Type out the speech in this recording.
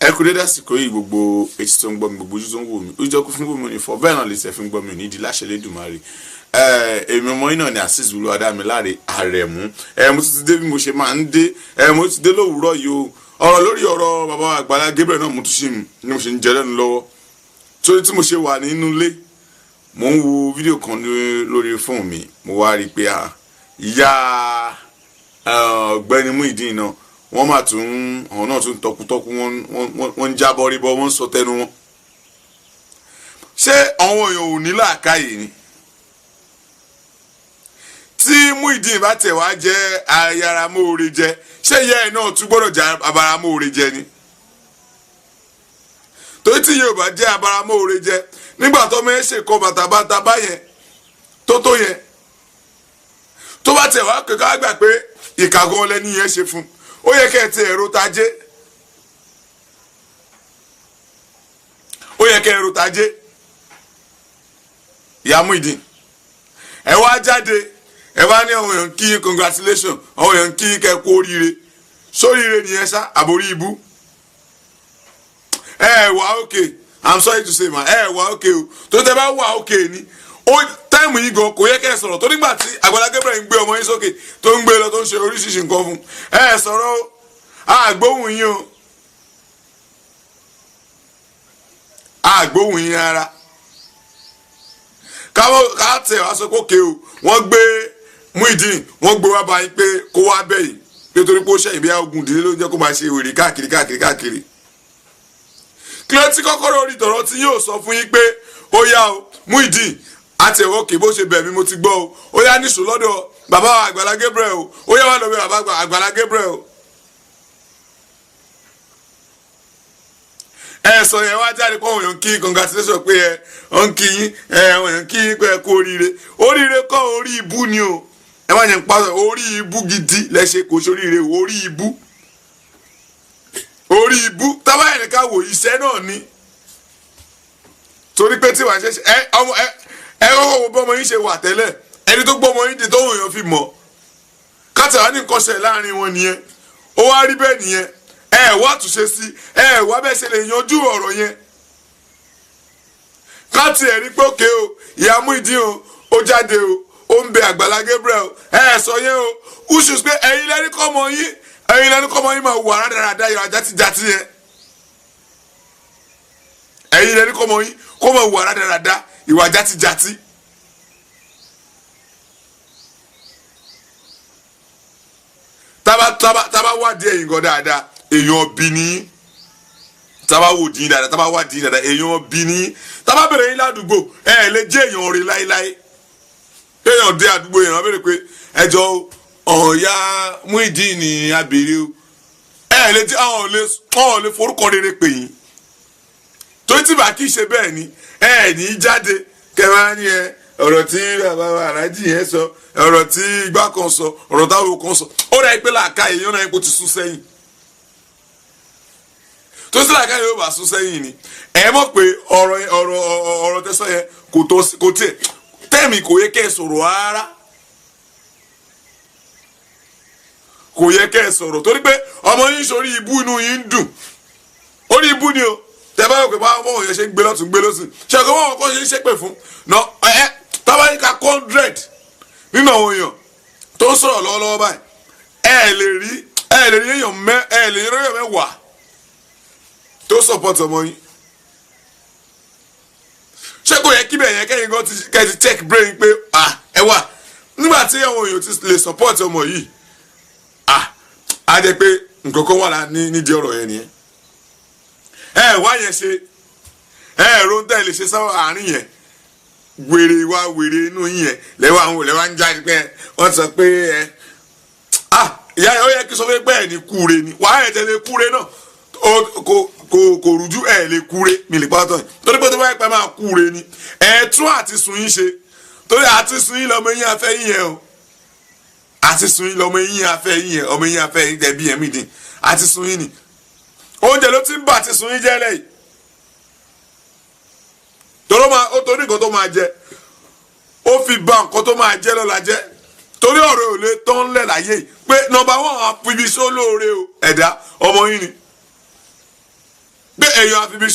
ẹ kú dédé àsìkò yìí gbogbo etí tó ń gbọ́ mi gbogbo ojú tó ń wò mí ó jẹ́ kó fún gbogbo mi fọ́ bẹ́ẹ̀ náà lè ṣe fi ń gbọ́ mi nídìí láṣẹ lẹ́dùnmáre èmi ọmọ yìí náà ni Azeez Olúwadámiláre Àrẹ̀mú mo ti dé bí mo ṣe máa ń dé mo ti dé lówùúrọ̀ yìí o ọ̀rọ̀ lórí ọ̀rọ̀ bàbá Agbala Gabriel náà mo ṣe ń jẹ lẹ́nu lọ́wọ́ torí tí mo ṣe wà nínú ilé mo ń wo fídíò kan lórí fóònù mi mo wá rí i pé ìyá ọ̀gbẹ́ni Muyideen náà wọ́n máa tún àwọn náà tún tọkutọku wọ́n ń jábọ́ rí bọ́ wọ́n ń sọ tẹnu wọn. ṣé àwọn èèyàn ò ní làákàyè ni tí Muyideen bá tẹ̀ wá jẹ́ ayaramóore jẹ ṣé ìyá ẹ̀ náà tún gbọ́dọ̀ jẹ́ abaramóore jẹ ni torí tí yóò bá jẹ́ abaramóore jẹ nígbà tó mẹ́ ṣe kọ bàtàbàtà báyẹn tó yẹn tó bá tẹ̀ wá kẹ́kọ̀ọ́ àgbà pé ìkàgọ́ lẹ́ni yẹn ṣe fún ó yẹ kẹ́ ẹ ti ẹ̀rọ tajé ìyá Muyideen ẹ wá jáde ẹ wá ní àwọn èèyàn kí congratulation àwọn èèyàn kí kẹ́ kú oríire sóríire nìyẹn sá àbórí ibú wà okay I'm sorry to say ma wà okay o tó tẹ bá wà okay ni ó táìmù yìí gan kò yẹ kẹ́ ẹ sọ̀rọ̀ tó nígbà tí Agbala Gabriel ń gbé ọmọ yín sókè tó ń gbé lọ tó ń ṣe oríṣiríṣi nǹkan fún sọ̀rọ̀ o àgbóhùn yín o àgbóhùn yín ara ká tẹ̀ wá sọ pé òkè o wọ́n gbé Muyideen wọ́n gbé wá báyìí pé kó wá bẹ́yìí nítorí pé ó ṣe ìbí ogun ìdílé ló jẹ́ kó máa ṣe wèrè káàkiri kí ló ti kọ́kọ́rọ́ orí tọ̀rọ̀ tí yóò sọ fún yín pé ó yá o Muyideen àti ẹ̀wọ́ kì bó ṣe bẹ̀ mí mo ti gbọ́ o ó yá níṣó lọ́dọ̀ bàbá Agbala Gabriel o ó yá wà lọ́bẹ̀ bàbá Agbala Gabriel o. Sọ yẹn wá jáde pé òyìn kí congratulation pé ń kí yín òyìn kí yín pé kú oríire kọ́ orí ibú ni o ẹ má yẹn pa orí ibú gidi lẹ́sẹ̀ kò sóríire orí ibú tábà yẹn ká wò iṣẹ́ náà ni torí pé tí wàá ṣe kọ́kọ́ wo bọ́mọ yín ṣe wà tẹ́lẹ̀ ẹni tó gbọ́mọ yín di tó òyìn fi mọ̀ kátàwá ní nǹkan ṣe láàrin wọn nìyẹn ó wá rí bẹ́ẹ̀ nìyẹn wá túnṣe sí wá bẹ́ẹ̀ ṣe lè yanjú ọ̀rọ̀ yẹn káàtì rí pé òkè o ìyá Muyideen o ó jáde o ó ń bẹ Agbala Gabriel sọ yẹn o usus pé ẹ̀yin lẹ́ni kọ́mọ yín máa wù ara dáradára yọ ajátijàti yẹn ẹ̀yin lẹ́ni kọ́mọ yín kó máa wù ara dáradára ìwà játijàti. tábà wádìí ẹ̀yin gan dáadáa èèyàn bí ní tábà wò dín dáadáa tábà wá dín dáadáa èèyàn bí ní tábà bẹ̀rẹ̀ yín ládùúgbò lè jẹ́ èèyàn rí láéláé èèyàn dé àdúgbò èèyàn bẹ̀rẹ̀ pé ẹjọ́ ọ̀ya Muyideen ní abèrè o lè jẹ́ àwọn lè forúkọ rere pè yín torí tí bá kí í ṣe bẹ́ẹ̀ ni ní jáde kẹwàá ní ọ̀rọ̀ tí bàbá aláàjì yẹn sọ ọ̀rọ̀ tí igbá kan sọ ọ̀rọ̀ táwọn kan sọ ó rẹ̀ pé làákà èèyàn náà kó ti sún sẹ́yìn tó sì làákà yóò bá sún sẹ́yìn ni mọ̀ pé ọ̀rọ̀ tẹ́sán yẹn kò tiẹ̀ tẹ́ẹ̀mì kò yẹ kẹ́ ẹ sọ̀rọ̀ rárá kò yẹ kẹ́ ẹ sọ̀rọ̀ torí pé ọmọ yín sórí ibú inú yín ń dùn orí ibú ni o tẹ́ bá yọ pé báwọn ọmọ yẹn ṣe ń gbé lọ́tún ṣe ọkọ̀ wọn kọ́ ṣe ń ṣépè fún tábàyíká 100 nínú àwọn èèyàn tó ń sọ̀rọ̀ lọ́wọ́lọ́wọ́ báyìí lè rí èèyàn mẹ́wàá tó support ọmọ yín ṣé kò yẹ kí bẹ́ẹ̀ yẹn kẹ́yìn gan kẹ́ ti check brain pé ẹ wà nígbà tí àwọn èèyàn ti lè support ọmọ yìí á jẹ́ pé nǹkan kan wà nídìí ọ̀rọ̀ yẹn nìyẹn wá yẹn ṣe róńtẹ́ lè ṣe sáwọn àárín yẹn wèrè inú yín yẹn lẹ́wà ń jáde pé wọ́n sọ pé ìyá ó yẹ kí sọ pé ẹ̀ ní kúre ni wàá ẹ̀ tẹ́lẹ̀ kúre náà kò rújú lè kúre mi lè pátọ́ yìí torí pé tó bá yẹ pé máa kúre ni tún àti sùn yín ṣe torí àti sùn yín lọmọ yín afẹ́ yín yẹn o àti sùn yín lọmọ yín afẹ́ yín yẹn ọmọ yín afẹ́ yín tẹ̀bí yẹn Muyideen àti sùn yín ni oúnjẹ ló ti ń bà àti sùn yín jẹ́ lẹ́yìn ó torí nǹkan tó máa jẹ ó fi bà nǹkan tó máa jẹ lọ́la jẹ́ torí ọ̀rọ̀ ò lè tán lẹ̀ láyé yìí pé nọ́mbà wọn àfibi sólóore o ẹ̀dá ọmọ yín ni èèyàn àfi bí